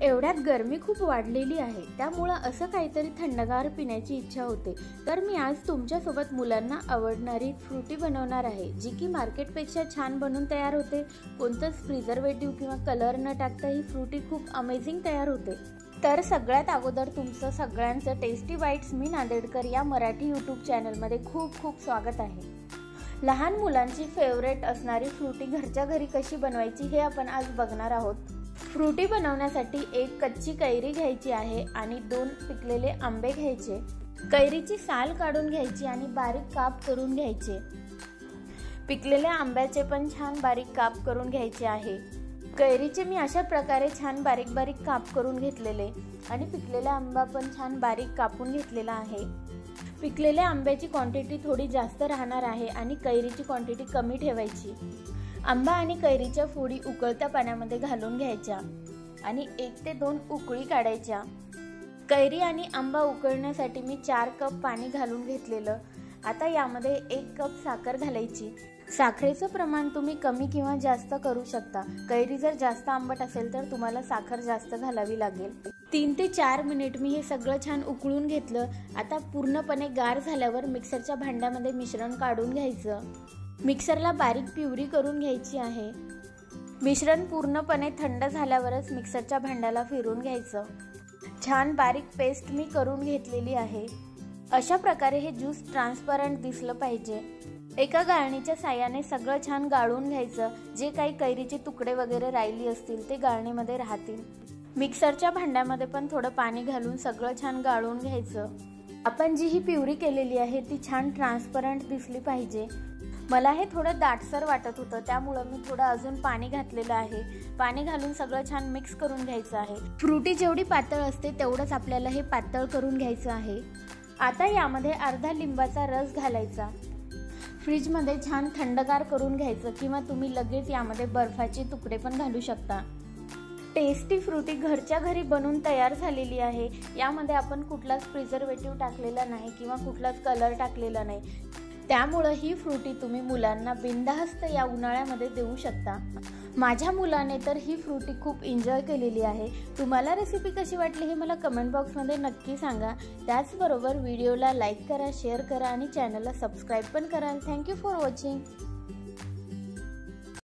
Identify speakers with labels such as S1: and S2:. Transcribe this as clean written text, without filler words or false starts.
S1: एवढ्यात गरमी खूप वाढलेली आहे, त्यामुळे असं काहीतरी थंडगार पिण्याची इच्छा होते। तर मी आज तुमच्यासोबत मुलांना आवडणारी फ्रुटी बनवणार आहे, जी की मार्केटपेक्षा छान बनून तयार होते। कोणतंच प्रिझर्वेटिव्ह किंवा कलर न टाकता ही फ्रुटी खूप अमेझिंग तयार होते। तर सगळ्यात अगोदर तुमचं सगळ्यांचं टेस्टी बाईट्स मी नांदेडकर या मराठी यूट्यूब चॅनलमध्ये खूप खूप स्वागत आहे। लहान मुलांची फेवरेट असणारी फ्रुटी घरच्या घरी कशी बनवायची हे आपण आज बघणार आहोत। फ्रुटी बनवण्यासाठी एक कच्ची कैरी घ्यायची आहे आणि 2 पिकलेले आंबे घ्यायचे। कैरीची साल काढून घ्यायची आणि बारीक काप करून घ्यायचे। पिकलेल्या आंब्याचे पण छान बारीक काप करून घ्यायचे आहे। कैरीचे मी अशा प्रकारे छान बारीक बारीक काप करून घेतलेले आणि पिकलेला आंबा पण छान बारीक कापून घेतलेला आहे। पिकलेल्या आंब्याची क्वांटिटी थोडी जास्त राहणार आहे आणि कैरीची क्वांटिटी कमी ठेवायची। आंबा आणि कैरीच्या फोडी उकळत्या पाण्यामध्ये घालून घ्यायच्या आणि 1 ते 2 उकळी काढायच्या। कैरी आणि आंबा उकळण्यासाठी मी 4 कप पाणी घालून घेतलेलं। आता यामध्ये 1 कप साखर घालायची। साखरेचं प्रमाण तुम्ही कमी किंवा जास्त करू शकता। कैरी जर जास्त आंबट असेल तर तुम्हाला साखर जास्त घालावी लागेल। 3 ते 4 मिनिट मी हे सगळं छान उकळून घेतलं। आता पूर्णपणे गार झाल्यावर मिक्सरच्या भांड्यामध्ये मिश्रण काढून घ्यायचं। मिक्सरला बारीक प्युरी करून घ्यायची आहे। मिश्रण पूर्णपणे थंड झाल्यावरच मिक्सरच्या भांड्याला फिरवून घ्यायचं। छान बारीक पेस्ट मी करून घेतलेली आहे। अशा प्रकारे हे ज्यूस ट्रान्सपरंट दिसलं पाहिजे। एका गाळणीच्या साहाय्याने सगळं छान गाळून घ्यायचं। जे काही कैरीचे तुकडे वगैरे राहिली असतील ते गाळणीमध्ये राहतील। मिक्सरच्या भांड्यामध्ये पण थोडं पाणी घालून सगळं छान गाळून घ्यायचं। आपण जी ही प्युरी केलेली आहे ती छान ट्रान्सपरंट दिसली पाहिजे। मला हे थोडं दाटसर वाटत होतं, त्यामुळे मी थोडं अजून पाणी घातलेलं आहे। पाणी घालून सगळं छान मिक्स करून घ्यायचं आहे। फ्रुटी जेवढी पातळ असते तेवढंच आपल्याला हे पातळ करून घ्यायचं आहे। आता यामध्ये अर्धा लिंबाचा रस घालायचा। फ्रीजमध्ये छान थंडगार करून घ्यायचं किंवा तुम्ही लगेच यामध्ये बर्फाचे तुकडे पण घालू शकता। टेस्टी फ्रुटी घरच्या घरी बनवून तयार झालेली आहे। यामध्ये आपण कुठलाच प्रिझर्वेटिव्ह टाकलेला नाही किंवा कुठलाच कलर टाकलेला नाही, त्यामुळे ही फ्रुटी तुम्ही मुलांना बिनधास्त या उन्हाळ्यामध्ये देऊ शकता। माझ्या मुलाने तर ही फ्रुटी खूप एन्जॉय केलेली आहे। तुम्हाला रेसिपी कशी वाटली हे मला कमेंट बॉक्समध्ये नक्की सांगा। त्याचबरोबर व्हिडिओला लाईक करा, शेअर करा आणि चॅनलला सबस्क्राईब पण करा। Thank you for watching.